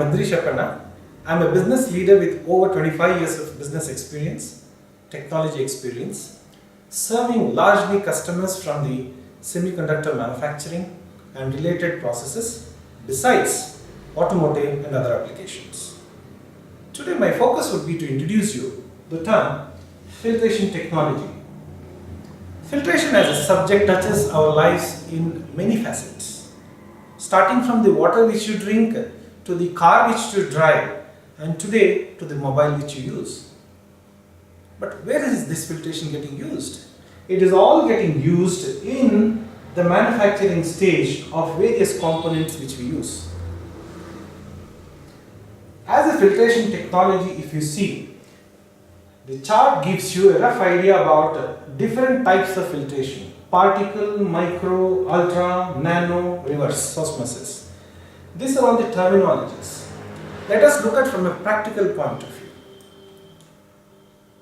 am Badri. I'm a business leader with over 25 years of business experience, technology experience, serving largely customers from the semiconductor manufacturing and related processes, besides automotive and other applications. Today my focus would be to introduce you the term filtration technology. Filtration as a subject touches our lives in many facets, starting from the water which you drink, to the car which you drive, and today to the mobile which you use. But where is this filtration getting used? It is all getting used in the manufacturing stage of various components which we use. As a filtration technology, if you see, the chart gives you a rough idea about different types of filtration: particle, micro, ultra, nano, reverse osmosis. These are all the terminologies. Let us look at from a practical point of view.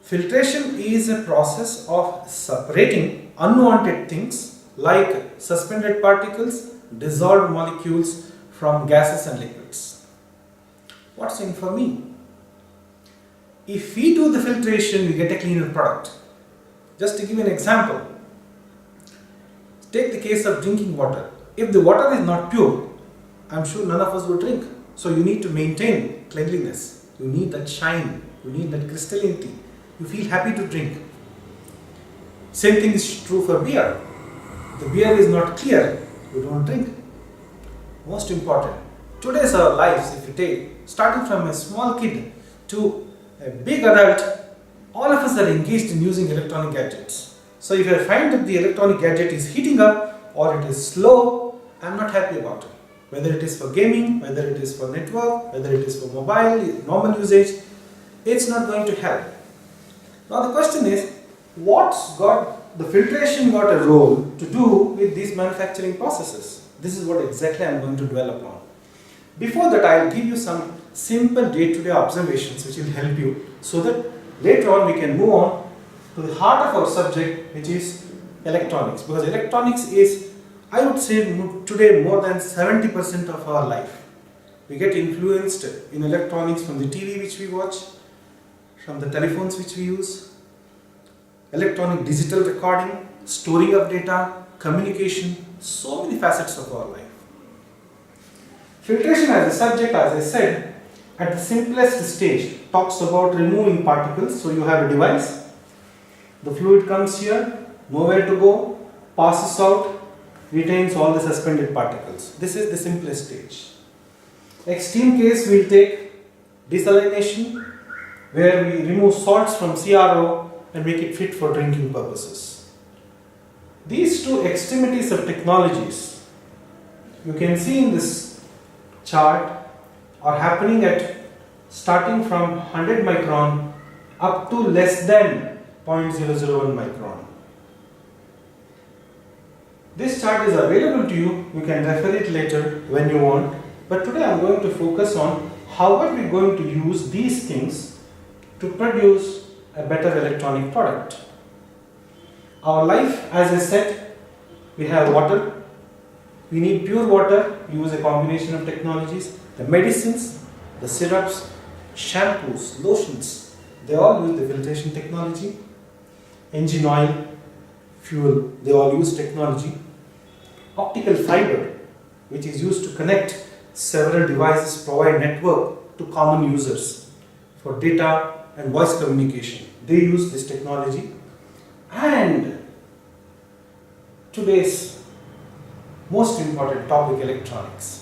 Filtration is a process of separating unwanted things like suspended particles, dissolved molecules from gases and liquids. What's in for me? If we do the filtration, we get a cleaner product. Just to give you an example, take the case of drinking water. If the water is not pure, I'm sure none of us would drink. So you need to maintain cleanliness. You need that shine. You need that crystallinity. You feel happy to drink. Same thing is true for beer. If the beer is not clear, you don't drink. Most important, today's our lives, if you take, starting from a small kid to a big adult, all of us are engaged in using electronic gadgets. So if I find that the electronic gadget is heating up or it is slow, I'm not happy about it. Whether it is for gaming, whether it is for network, whether it is for mobile, normal usage, it's not going to help. Now the question is, the filtration got a role to do with these manufacturing processes? This is what exactly I'm going to dwell upon. Before that, I'll give you some simple day-to-day observations which will help you, so that later on we can move on to the heart of our subject, which is electronics. Because electronics is, I would say, today more than 70% of our life. We get influenced in electronics from the TV which we watch, from the telephones which we use, electronic digital recording, storing of data, communication, so many facets of our life. Filtration as a subject, as I said, at the simplest stage talks about removing particles. So you have a device, the fluid comes here, nowhere to go, passes out, retains all the suspended particles. This is the simplest stage. Extreme case, we will take desalination, where we remove salts from CRO and make it fit for drinking purposes. These two extremities of technologies, you can see in this chart, are happening at starting from 100 micron up to less than 0.001 micron. This chart is available to you. You can refer it later when you want. But today I am going to focus on how are we going to use these things to produce a better electronic product. Our life, as I said, we have water. We need pure water. We use a combination of technologies. The medicines, the syrups, shampoos, lotions, they all use the filtration technology. Engine oil, fuel, they all use technology. Optical fiber, which is used to connect several devices, provide network to common users for data and voice communication. They use this technology. And today's most important topic, electronics.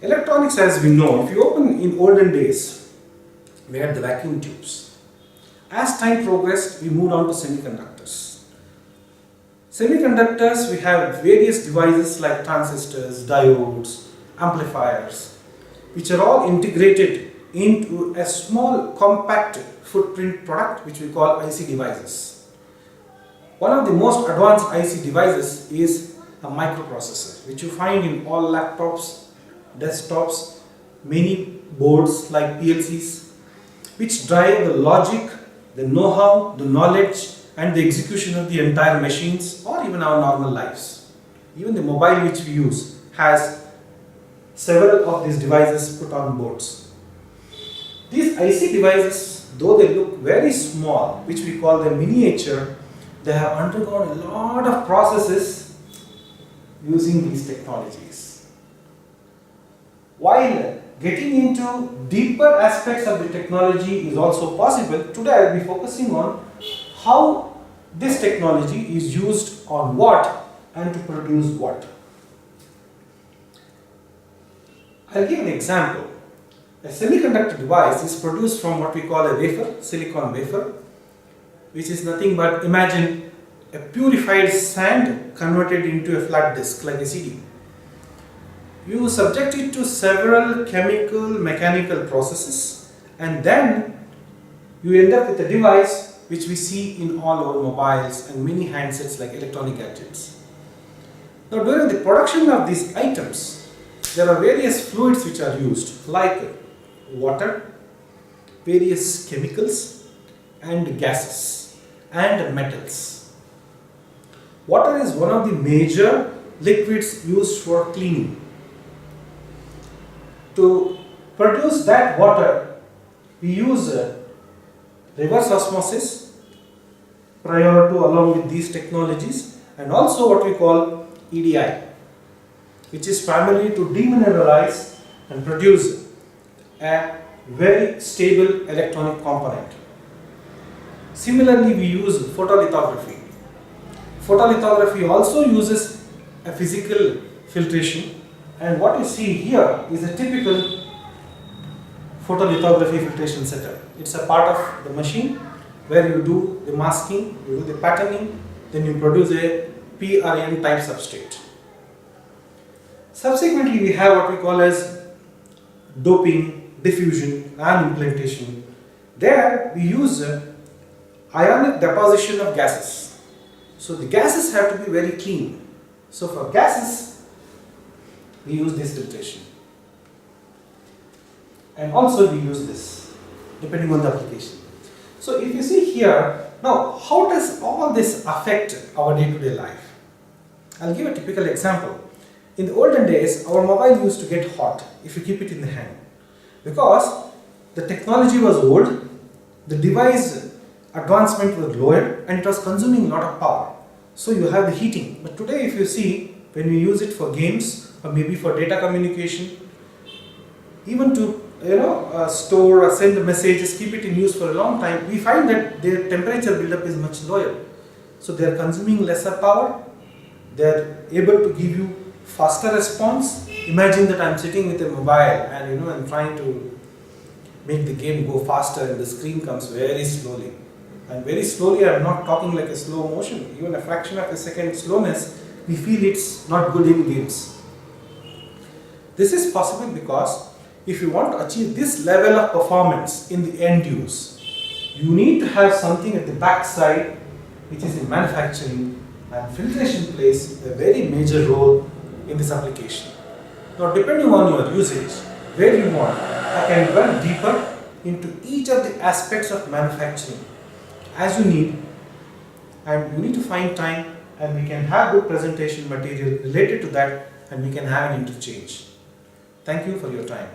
Electronics, as we know, if you open in olden days, we had the vacuum tubes. As time progressed, we moved on to semiconductors. Semiconductors, we have various devices like transistors, diodes, amplifiers, which are all integrated into a small compact footprint product which we call IC devices. One of the most advanced IC devices is a microprocessor, which you find in all laptops, desktops, many boards like PLCs, which drive the logic, the know-how, the knowledge and the execution of the entire machines or even our normal lives. Even the mobile which we use has several of these devices put on boards. These IC devices, though they look very small, which we call them miniature, they have undergone a lot of processes using these technologies. While getting into deeper aspects of the technology is also possible, today I will be focusing on how this technology is used on what and to produce what. I'll give an example. A semiconductor device is produced from what we call a wafer, silicon wafer, which is nothing but, imagine a purified sand converted into a flat disk like a CD. You subject it to several chemical, mechanical processes, and then you end up with a device which we see in all our mobiles and many handsets like electronic gadgets. Now, during the production of these items, there are various fluids which are used, like water, various chemicals and gases and metals. Water is one of the major liquids used for cleaning. To produce that water, we use reverse osmosis prior to along with these technologies, and also what we call EDI, which is primarily to demineralize and produce a very stable electronic component. Similarly, we use photolithography. Photolithography also uses a physical filtration, and what you see here is a typical photolithography filtration setup. It's a part of the machine where you do the masking, you do the patterning, then you produce a PRN type substrate. Subsequently, we have what we call as doping, diffusion and implantation. There we use ionic deposition of gases. So the gases have to be very clean. So for gases, we use this filtration. And also we use this, depending on the application. So if you see here, now how does all this affect our day-to-day life? I'll give a typical example. In the olden days, our mobile used to get hot if you keep it in the hand. Because the technology was old, the device advancement was lower, and it was consuming a lot of power. So you have the heating. But today if you see, when we use it for games or maybe for data communication, even to store or send messages, keep it in use for a long time, we find that their temperature buildup is much lower. So they are consuming lesser power, they are able to give you faster response. Imagine that I am sitting with a mobile and I'm trying to make the game go faster and the screen comes very slowly. And very slowly, I am not talking like a slow motion, even a fraction of a second slowness, we feel it's not good in games. This is possible because if you want to achieve this level of performance in the end use, you need to have something at the back side which is in manufacturing, and filtration plays a very major role in this application. Now, depending on your usage, where you want, I can run deeper into each of the aspects of manufacturing as you need, and you need to find time, and we can have good presentation material related to that, and we can have an interchange. Thank you for your time.